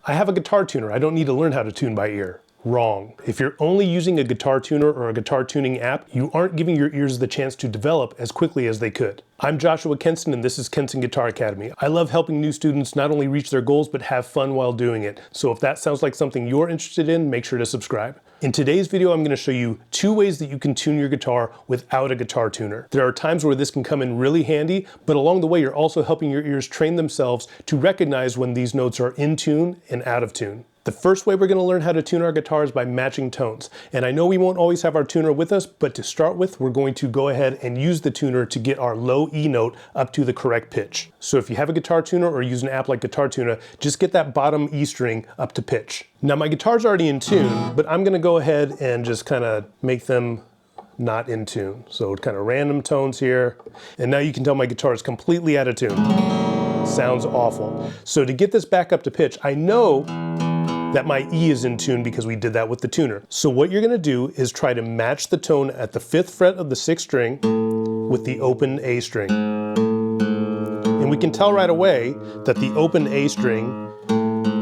I have a guitar tuner, I don't need to learn how to tune by ear. Wrong. If you're only using a guitar tuner or a guitar tuning app, you aren't giving your ears the chance to develop as quickly as they could. I'm Joshua Kenson and this is Kenson Guitar Academy. I love helping new students not only reach their goals, but have fun while doing it. So if that sounds like something you're interested in, make sure to subscribe. In today's video, I'm going to show you 2 ways that you can tune your guitar without a guitar tuner. There are times where this can come in really handy, but along the way, you're also helping your ears train themselves to recognize when these notes are in tune and out of tune. The first way we're going to learn how to tune our guitar is by matching tones. And I know we won't always have our tuner with us, but to start with, we're going to go ahead and use the tuner to get our low E note up to the correct pitch. So if you have a guitar tuner or use an app like Guitar Tuner, just get that bottom E string up to pitch. Now my guitar's already in tune, but I'm going to go ahead and just kind of make them not in tune. So kind of random tones here. And now you can tell my guitar is completely out of tune. Sounds awful. So to get this back up to pitch, I know that my E is in tune because we did that with the tuner. So what you're gonna do is try to match the tone at the 5th fret of the 6th string with the open A string. And we can tell right away that the open A string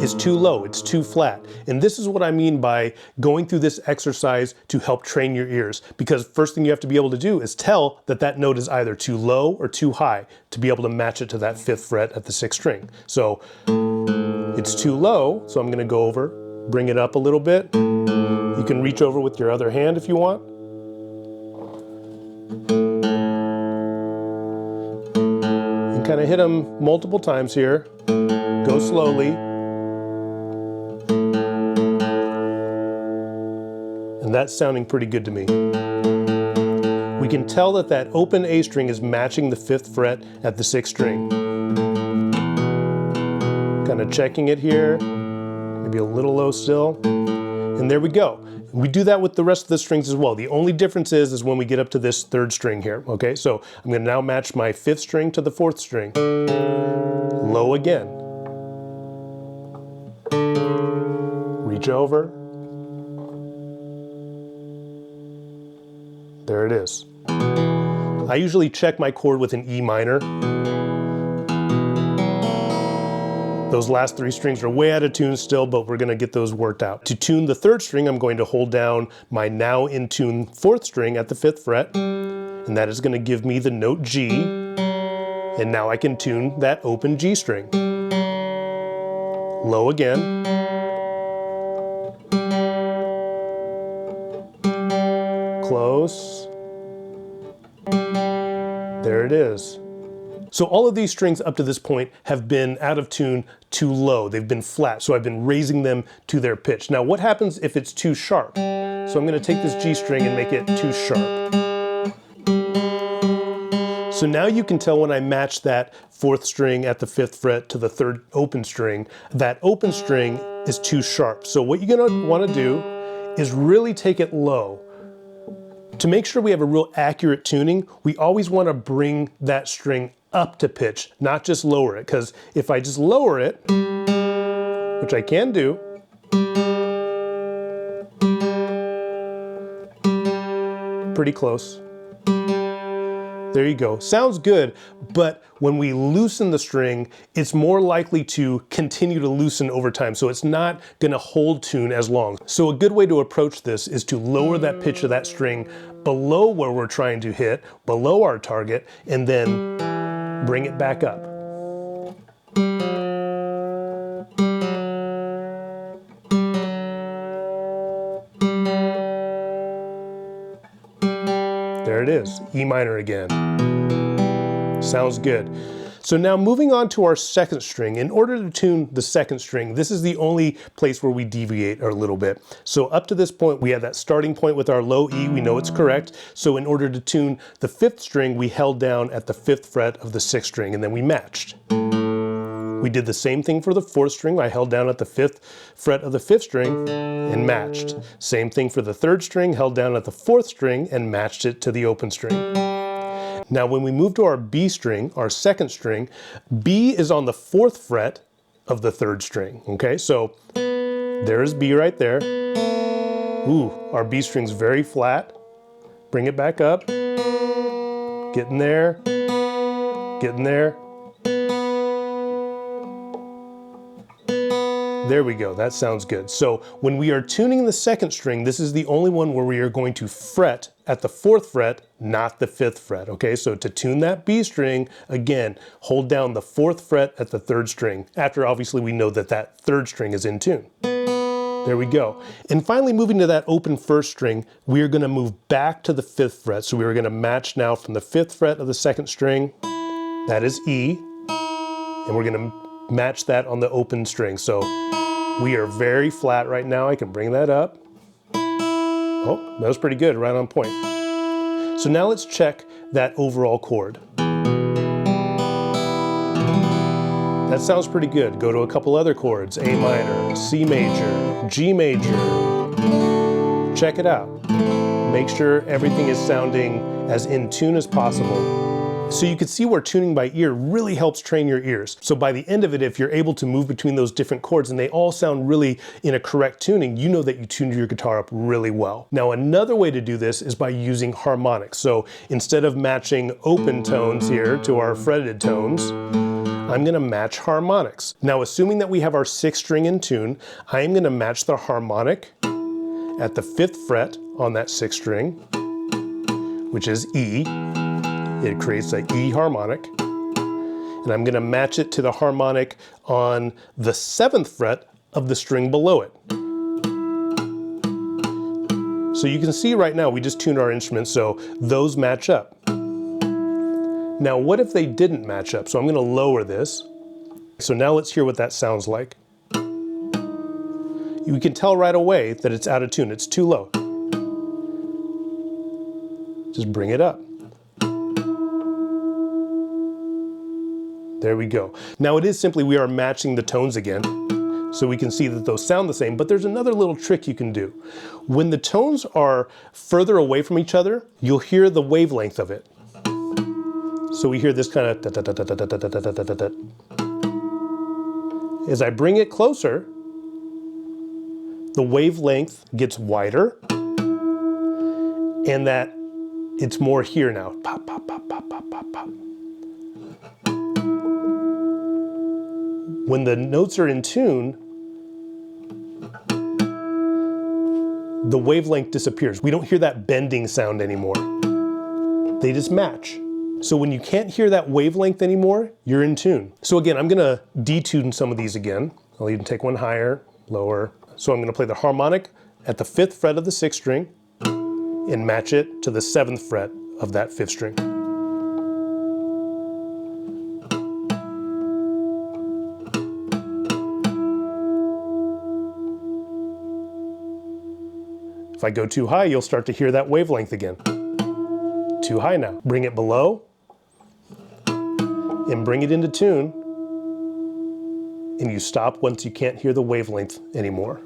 is too low, it's too flat. And this is what I mean by going through this exercise to help train your ears. Because first thing you have to be able to do is tell that that note is either too low or too high to be able to match it to that 5th fret at the 6th string. So it's too low, so I'm gonna go over, bring it up a little bit. You can reach over with your other hand if you want. And kind of hit them multiple times here. Go slowly. And that's sounding pretty good to me. We can tell that that open A string is matching the 5th fret at the 6th string. Kind of checking it here, maybe a little low still, and there we go. We do that with the rest of the strings as well. The only difference is when we get up to this 3rd string here, okay? So I'm gonna now match my 5th string to the 4th string. Low again. Reach over. There it is. I usually check my chord with an E minor. Those last 3 strings are way out of tune still, but we're gonna get those worked out. To tune the 3rd string, I'm going to hold down my now in tune 4th string at the 5th fret, and that is gonna give me the note G, and now I can tune that open G string. Low again. Close. There it is. So all of these strings up to this point have been out of tune too low. They've been flat, so I've been raising them to their pitch. Now what happens if it's too sharp? So I'm gonna take this G string and make it too sharp. So now you can tell when I match that 4th string at the 5th fret to the 3rd open string, that open string is too sharp. So what you're gonna wanna do is really take it low. To make sure we have a real accurate tuning, we always wanna bring that string up to pitch, not just lower it, because if I just lower it, which I can do, pretty close. There you go. Sounds good, but when we loosen the string, it's more likely to continue to loosen over time, so it's not gonna hold tune as long. So a good way to approach this is to lower that pitch of that string below where we're trying to hit, below our target, and then bring it back up. There it is, E minor again. Sounds good. So now moving on to our 2nd string. In order to tune the 2nd string, this is the only place where we deviate a little bit. So up to this point, we had that starting point with our low E, we know it's correct. So in order to tune the 5th string, we held down at the 5th fret of the 6th string and then we matched. We did the same thing for the 4th string. I held down at the 5th fret of the 5th string and matched. Same thing for the 3rd string, held down at the 4th string and matched it to the open string. Now when we move to our B string, our 2nd string, B is on the 4th fret of the 3rd string, okay? So there's B right there. Ooh, our B string's very flat. Bring it back up. Getting there. Getting there. There we go, that sounds good. So when we are tuning the second string, this is the only one where we are going to fret at the 4th fret, not the 5th fret, okay? So to tune that B string, again, hold down the 4th fret at the 3rd string, after obviously we know that that 3rd string is in tune. There we go. And finally, moving to that open 1st string, we are gonna move back to the 5th fret. So we are gonna match now from the 5th fret of the 2nd string, that is E, and we're gonna match that on the open string. So we are very flat right now. I can bring that up. Oh, that was pretty good, right on point. So now let's check that overall chord. That sounds pretty good. Go to a couple other chords, A minor, C major, G major. Check it out. Make sure everything is sounding as in tune as possible. So you can see where tuning by ear really helps train your ears. So by the end of it, if you're able to move between those different chords and they all sound really in a correct tuning, you know that you tuned your guitar up really well. Now another way to do this is by using harmonics. So instead of matching open tones here to our fretted tones, I'm gonna match harmonics. Now assuming that we have our 6th string in tune, I am gonna match the harmonic at the 5th fret on that 6th string, which is E. It creates an E harmonic. And I'm gonna match it to the harmonic on the 7th fret of the string below it. So you can see right now, we just tuned our instruments, so those match up. Now what if they didn't match up? So I'm gonna lower this. So now let's hear what that sounds like. You can tell right away that it's out of tune, it's too low. Just bring it up. There we go. Now it is simply we are matching the tones again, so we can see that those sound the same, but there's another little trick you can do. When the tones are further away from each other, you'll hear the wavelength of it. So we hear this kind of da-da-da-da-da-da-da-da-da-da. As I bring it closer, the wavelength gets wider, and that it's more here now. Pop, pop, pop, pop, pop, pop, pop. When the notes are in tune, the wavelength disappears. We don't hear that bending sound anymore. They just match. So when you can't hear that wavelength anymore, you're in tune. So again, I'm gonna detune some of these again. I'll even take one higher, lower. So I'm gonna play the harmonic at the 5th fret of the 6th string and match it to the 7th fret of that 5th string. If I go too high, you'll start to hear that wavelength again. Too high now. Bring it below and bring it into tune, and you stop once you can't hear the wavelength anymore.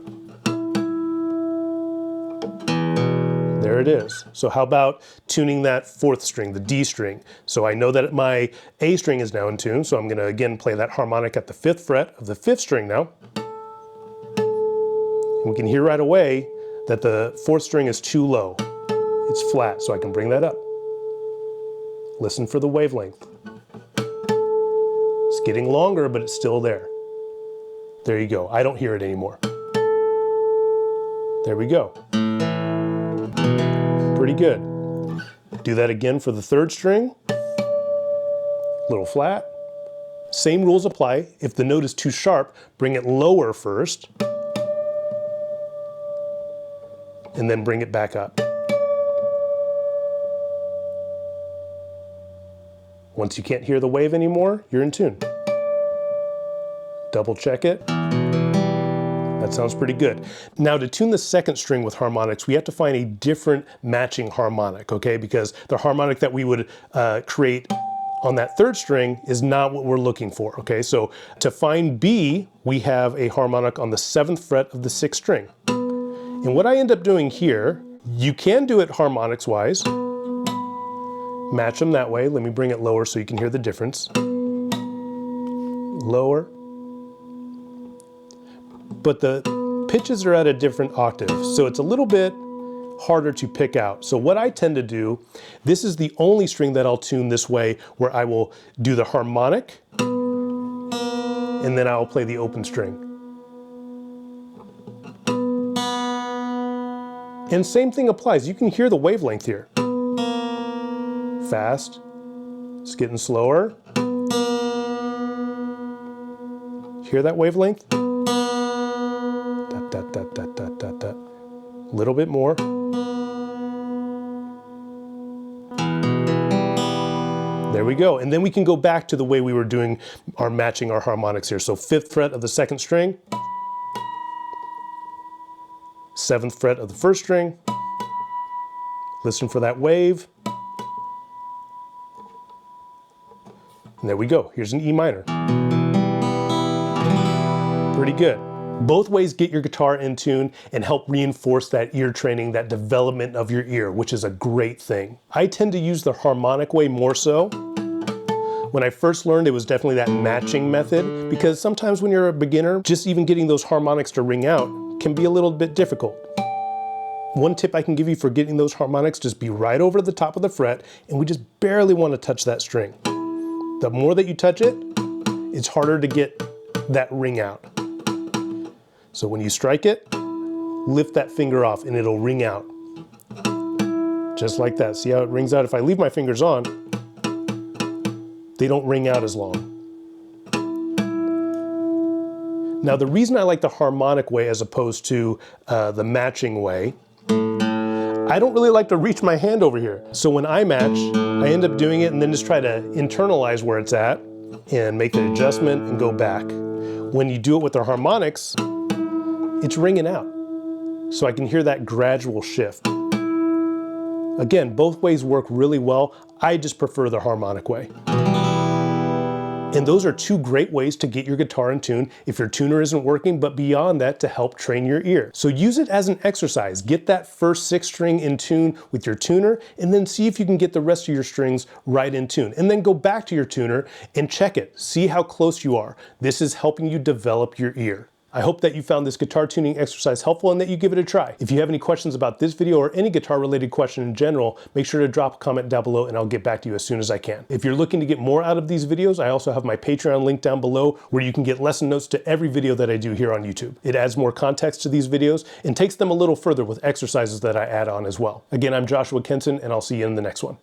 There it is. So how about tuning that 4th string, the D string? So I know that my A string is now in tune, so I'm gonna again play that harmonic at the 5th fret of the 5th string now. And we can hear right away that the 4th string is too low. It's flat, so I can bring that up. Listen for the wavelength. It's getting longer, but it's still there. There you go. I don't hear it anymore. There we go. Pretty good. Do that again for the 3rd string. Little flat. Same rules apply. If the note is too sharp, bring it lower first, and then bring it back up. Once you can't hear the wave anymore, you're in tune. Double check it. That sounds pretty good. Now to tune the 2nd string with harmonics, we have to find a different matching harmonic, okay? Because the harmonic that we would create on that 3rd string is not what we're looking for, okay? So to find B, we have a harmonic on the 7th fret of the 6th string. And what I end up doing here, you can do it harmonics wise. Match them that way. Let me bring it lower so you can hear the difference. Lower. But the pitches are at a different octave, so it's a little bit harder to pick out. So what I tend to do, this is the only string that I'll tune this way, where I will do the harmonic, and then I'll play the open string. And same thing applies. You can hear the wavelength here. Fast. It's getting slower. Hear that wavelength? Dot, dot, dot, dot, dot, dot, dot. A little bit more. There we go. And then we can go back to the way we were doing our matching our harmonics here. So 5th fret of the 2nd string, 7th fret of the 1st string. Listen for that wave. And there we go. Here's an E minor. Pretty good. Both ways get your guitar in tune and help reinforce that ear training, that development of your ear, which is a great thing. I tend to use the harmonic way more so. When I first learned, it was definitely that matching method, because sometimes when you're a beginner, just even getting those harmonics to ring out can be a little bit difficult. One tip I can give you for getting those harmonics, just be right over the top of the fret, and we just barely want to touch that string. The more that you touch it, it's harder to get that ring out. So when you strike it, lift that finger off and it'll ring out. Just like that. See how it rings out? If I leave my fingers on, they don't ring out as long. Now the reason I like the harmonic way as opposed to the matching way, I don't really like to reach my hand over here. So when I match, I end up doing it and then just try to internalize where it's at and make the adjustment and go back. When you do it with the harmonics, it's ringing out. So I can hear that gradual shift. Again, both ways work really well. I just prefer the harmonic way. And those are two great ways to get your guitar in tune if your tuner isn't working, but beyond that, to help train your ear. So use it as an exercise. Get that first 6th string in tune with your tuner, and then see if you can get the rest of your strings right in tune. And then go back to your tuner and check it. See how close you are. This is helping you develop your ear. I hope that you found this guitar tuning exercise helpful and that you give it a try. If you have any questions about this video or any guitar related question in general, make sure to drop a comment down below and I'll get back to you as soon as I can. If you're looking to get more out of these videos, I also have my Patreon link down below where you can get lesson notes to every video that I do here on YouTube. It adds more context to these videos and takes them a little further with exercises that I add on as well. Again, I'm Joshua Kenson and I'll see you in the next one.